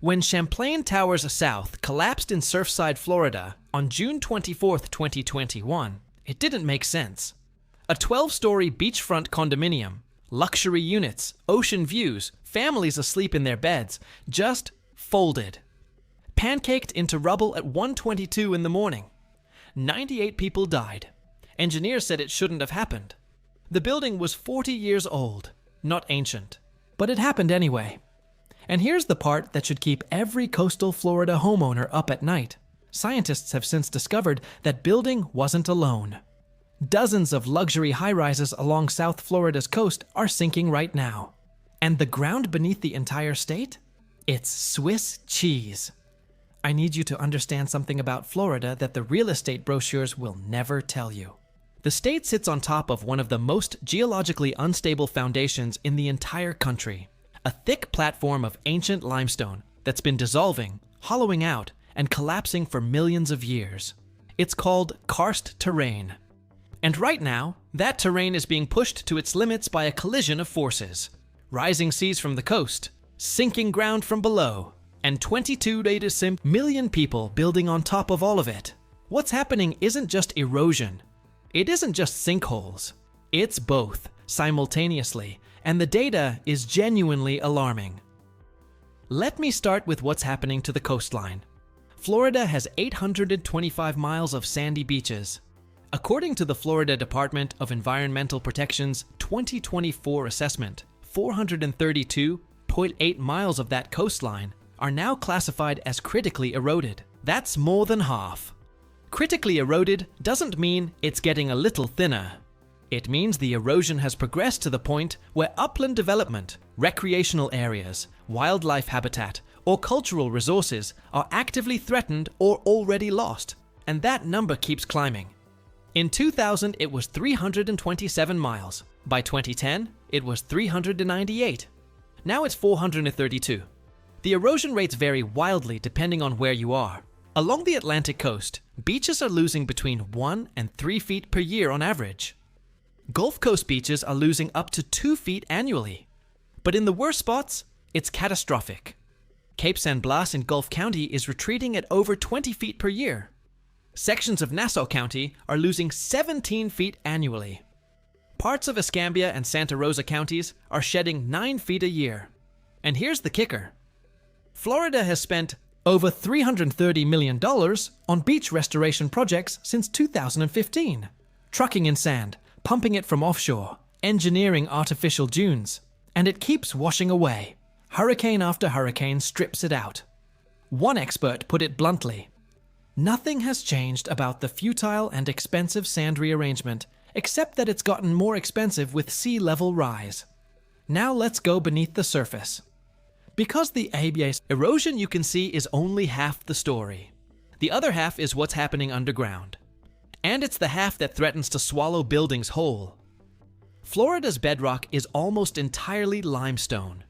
When Champlain Towers South collapsed in Surfside, Florida on June 24, 2021, it didn't make sense. A 12-story beachfront condominium, luxury units, ocean views, families asleep in their beds, just folded. Pancaked into rubble at 1:22 in the morning. 98 people died. Engineers said it shouldn't have happened. The building was 40 years old, not ancient. But it happened anyway. And here's the part that should keep every coastal Florida homeowner up at night. Scientists have since discovered that building wasn't alone. Dozens of luxury high-rises along South Florida's coast are sinking right now. And the ground beneath the entire state? It's Swiss cheese. I need you to understand something about Florida that the real estate brochures will never tell you. The state sits on top of one of the most geologically unstable foundations in the entire country. A thick platform of ancient limestone that's been dissolving, hollowing out, and collapsing for millions of years. It's called karst terrain. And right now, that terrain is being pushed to its limits by a collision of forces. Rising seas from the coast, sinking ground from below, and 22 million people building on top of all of it. What's happening isn't just erosion. It isn't just sinkholes. It's both, simultaneously, and the data is genuinely alarming. Let me start with what's happening to the coastline. Florida has 825 miles of sandy beaches. According to the Florida Department of Environmental Protection's 2024 assessment, 432.8 miles of that coastline are now classified as critically eroded. That's more than half. Critically eroded doesn't mean it's getting a little thinner. It means the erosion has progressed to the point where upland development, recreational areas, wildlife habitat, or cultural resources are actively threatened or already lost, and that number keeps climbing. In 2000, it was 327 miles. By 2010, it was 398. Now it's 432. The erosion rates vary wildly depending on where you are. Along the Atlantic coast, beaches are losing between 1 and 3 feet per year on average. Gulf Coast beaches are losing up to 2 feet annually. But in the worst spots, it's catastrophic. Cape San Blas in Gulf County is retreating at over 20 feet per year. Sections of Nassau County are losing 17 feet annually. Parts of Escambia and Santa Rosa counties are shedding 9 feet a year. And here's the kicker. Florida has spent over $330 million on beach restoration projects since 2015. Trucking in sand, pumping it from offshore, engineering artificial dunes, and it keeps washing away. Hurricane after hurricane strips it out. One expert put it bluntly, nothing has changed about the futile and expensive sand rearrangement, except that it's gotten more expensive with sea level rise. Now let's go beneath the surface. Because the ABS erosion you can see is only half the story. The other half is what's happening underground. And it's the half that threatens to swallow buildings whole. Florida's bedrock is almost entirely limestone.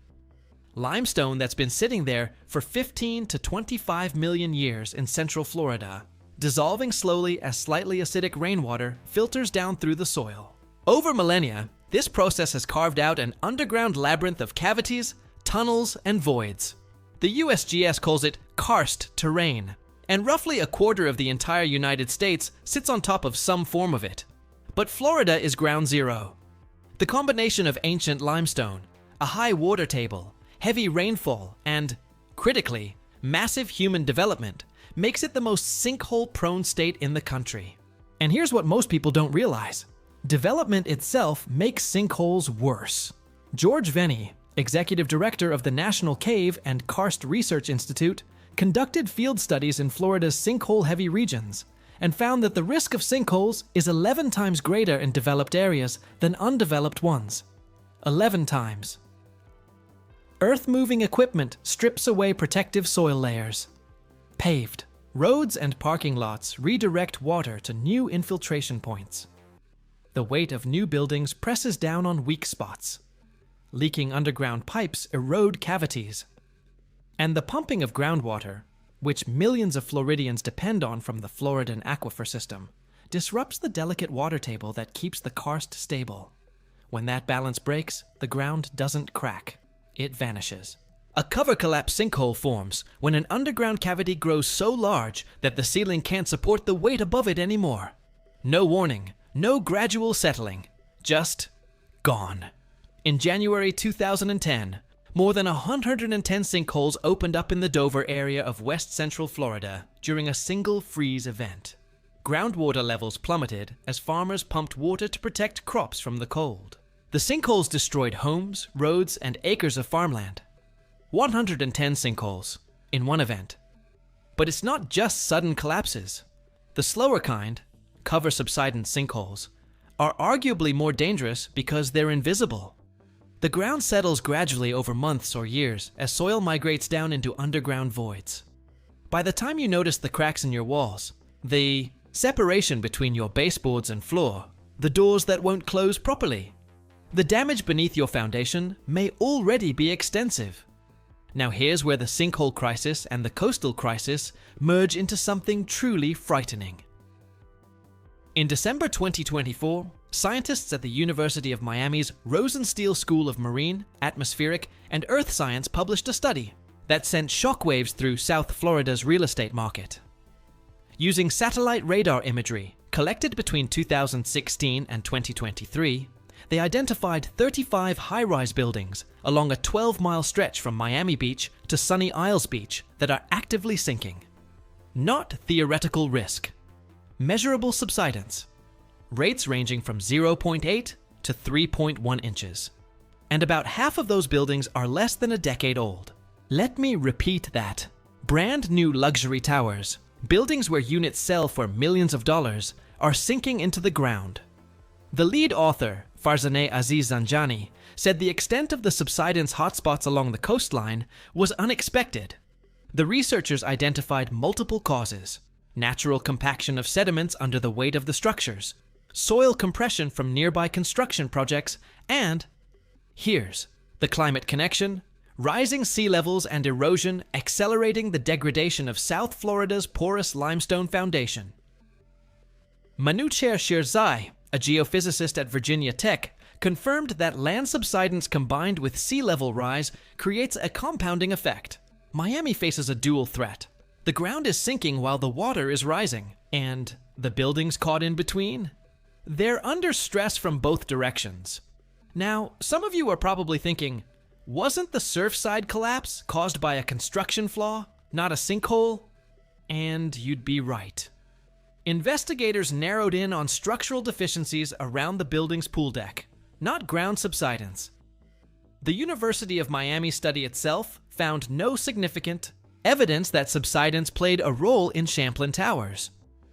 Limestone that's been sitting there for 15 to 25 million years in central Florida, dissolving slowly as slightly acidic rainwater filters down through the soil. Over millennia, this process has carved out an underground labyrinth of cavities, tunnels, and voids. The USGS calls it karst terrain, and roughly a quarter of the entire United States sits on top of some form of it. But Florida is ground zero. The combination of ancient limestone, a high water table, heavy rainfall, and, critically, massive human development makes it the most sinkhole-prone state in the country. And here's what most people don't realize. Development itself makes sinkholes worse. George Venny, executive director of the National Cave and Karst Research Institute, conducted field studies in Florida's sinkhole-heavy regions and found that the risk of sinkholes is 11 times greater in developed areas than undeveloped ones. 11 times. Earth-moving equipment strips away protective soil layers. Paved roads and parking lots redirect water to new infiltration points. The weight of new buildings presses down on weak spots. Leaking underground pipes erode cavities. And the pumping of groundwater, which millions of Floridians depend on from the Floridan aquifer system, disrupts the delicate water table that keeps the karst stable. When that balance breaks, the ground doesn't crack. It vanishes. A cover collapse sinkhole forms when an underground cavity grows so large that the ceiling can't support the weight above it anymore. No warning, no gradual settling, just gone. In January 2010, more than 110 sinkholes opened up in the Dover area of west central Florida during a single freeze event. Groundwater levels plummeted as farmers pumped water to protect crops from the cold. The sinkholes destroyed homes, roads, and acres of farmland. 110 sinkholes in one event. But it's not just sudden collapses. The slower kind, cover subsidence sinkholes, are arguably more dangerous because they're invisible. The ground settles gradually over months or years as soil migrates down into underground voids. By the time you notice the cracks in your walls, the separation between your baseboards and floor, the doors that won't close properly, the damage beneath your foundation may already be extensive. Now here's where the sinkhole crisis and the coastal crisis merge into something truly frightening. In December 2024, scientists at the University of Miami's Rosenstiel School of Marine, Atmospheric, and Earth Science published a study that sent shockwaves through South Florida's real estate market. Using satellite radar imagery collected between 2016 and 2023, they identified 35 high-rise buildings along a 12-mile stretch from Miami Beach to Sunny Isles Beach that are actively sinking. Not theoretical risk. Measurable subsidence. Rates ranging from 0.8 to 3.1 inches. And about half of those buildings are less than a decade old. Let me repeat that. Brand new luxury towers, buildings where units sell for millions of dollars, are sinking into the ground. The lead author, Farzaneh Aziz Zanjani, said the extent of the subsidence hotspots along the coastline was unexpected. The researchers identified multiple causes: natural compaction of sediments under the weight of the structures, soil compression from nearby construction projects, and, here's the climate connection, rising sea levels and erosion accelerating the degradation of South Florida's porous limestone foundation. Manucher Shirzai, a geophysicist at Virginia Tech, confirmed that land subsidence combined with sea level rise creates a compounding effect. Miami faces a dual threat. The ground is sinking while the water is rising, and the buildings caught in between? They're under stress from both directions. Now, some of you are probably thinking, wasn't the Surfside collapse caused by a construction flaw, not a sinkhole? And you'd be right. Investigators narrowed in on structural deficiencies around the building's pool deck, not ground subsidence. The University of Miami study itself found no significant evidence that subsidence played a role in Champlain Towers.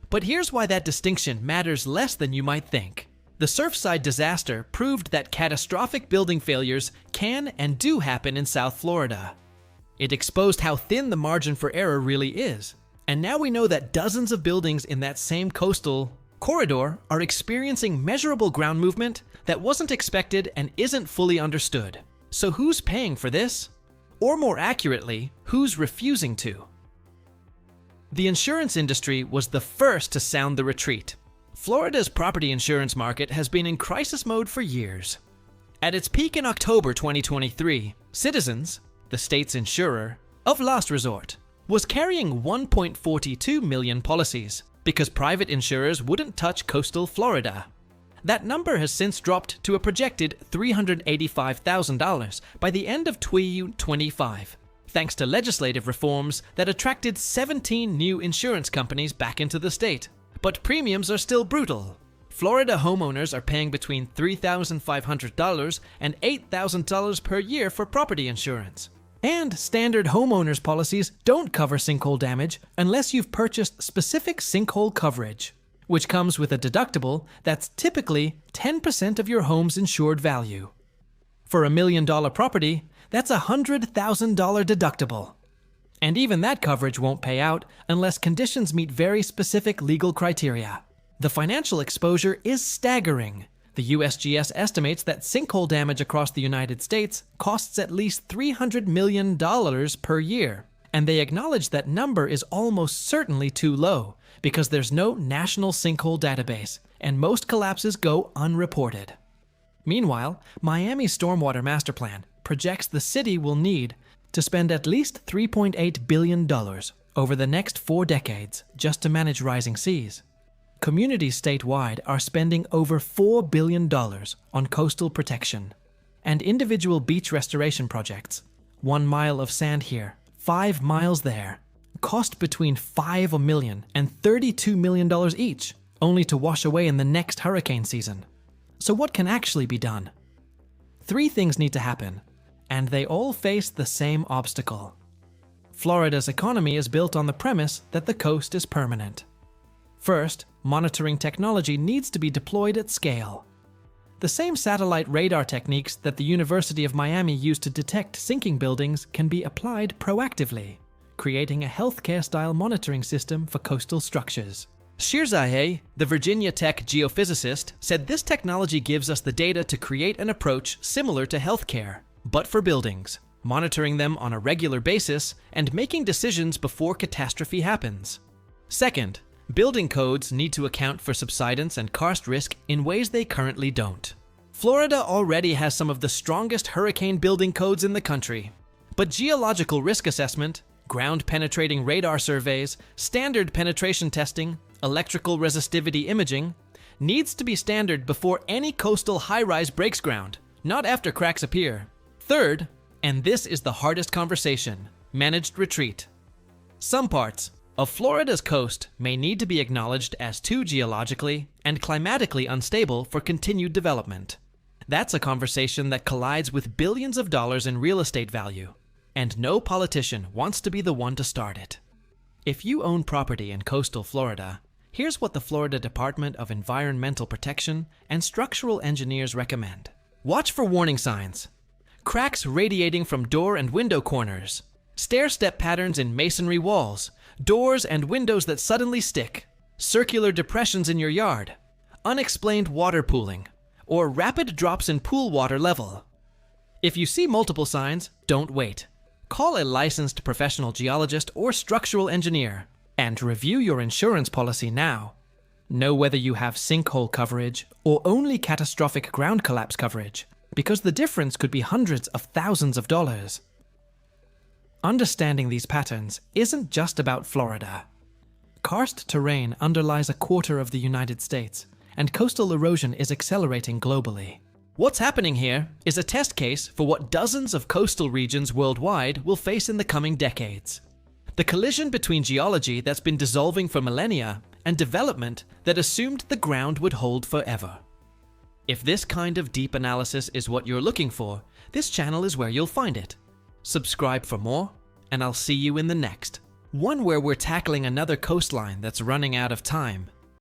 But here's why that distinction matters less than you might think. The Surfside disaster proved that catastrophic building failures can and do happen in South Florida. It exposed how thin the margin for error really is. And now we know that dozens of buildings in that same coastal corridor are experiencing measurable ground movement that wasn't expected and isn't fully understood. So who's paying for this? Or more accurately, who's refusing to? The insurance industry was the first to sound the retreat. Florida's property insurance market has been in crisis mode for years. At its peak in October 2023, Citizens, the state's insurer, of last resort, was carrying 1.42 million policies because private insurers wouldn't touch coastal Florida. That number has since dropped to a projected $385,000 by the end of 2025, thanks to legislative reforms that attracted 17 new insurance companies back into the state. But premiums are still brutal. Florida homeowners are paying between $3,500 and $8,000 per year for property insurance. And standard homeowners policies don't cover sinkhole damage unless you've purchased specific sinkhole coverage, which comes with a deductible that's typically 10% of your home's insured value. For $1 million property, that's a $100,000 deductible. And even that coverage won't pay out unless conditions meet very specific legal criteria. The financial exposure is staggering. The USGS estimates that sinkhole damage across the United States costs at least $300 million per year, and they acknowledge that number is almost certainly too low because there's no national sinkhole database, and most collapses go unreported. Meanwhile, Miami's Stormwater Master Plan projects the city will need to spend at least $3.8 billion over the next 4 decades just to manage rising seas. Communities statewide are spending over $4 billion on coastal protection. And individual beach restoration projects, 1 mile of sand here, 5 miles there, cost between $5 million and $32 million each, only to wash away in the next hurricane season. So what can actually be done? 3 things need to happen, and they all face the same obstacle. Florida's economy is built on the premise that the coast is permanent. First, monitoring technology needs to be deployed at scale. The same satellite radar techniques that the University of Miami used to detect sinking buildings can be applied proactively, creating a healthcare-style monitoring system for coastal structures. Shirzadeh, the Virginia Tech geophysicist, said this technology gives us the data to create an approach similar to healthcare, but for buildings, monitoring them on a regular basis and making decisions before catastrophe happens. Second, building codes need to account for subsidence and karst risk in ways they currently don't. Florida already has some of the strongest hurricane building codes in the country, but geological risk assessment, ground-penetrating radar surveys, standard penetration testing, electrical resistivity imaging needs to be standard before any coastal high-rise breaks ground, not after cracks appear. Third, and this is the hardest conversation, managed retreat. Some parts of Florida's coast may need to be acknowledged as too geologically and climatically unstable for continued development. That's a conversation that collides with billions of dollars in real estate value, and no politician wants to be the one to start it. If you own property in coastal Florida, here's what the Florida Department of Environmental Protection and structural engineers recommend. Watch for warning signs: cracks radiating from door and window corners, stair-step patterns in masonry walls, doors and windows that suddenly stick, circular depressions in your yard, unexplained water pooling, or rapid drops in pool water level. If you see multiple signs, don't wait. Call a licensed professional geologist or structural engineer and review your insurance policy now. Know whether you have sinkhole coverage or only catastrophic ground collapse coverage, because the difference could be hundreds of thousands of dollars. Understanding these patterns isn't just about Florida. Karst terrain underlies a quarter of the United States, and coastal erosion is accelerating globally. What's happening here is a test case for what dozens of coastal regions worldwide will face in the coming decades. The collision between geology that's been dissolving for millennia and development that assumed the ground would hold forever. If this kind of deep analysis is what you're looking for, this channel is where you'll find it. Subscribe for more, and I'll see you in the next one, where we're tackling another coastline that's running out of time.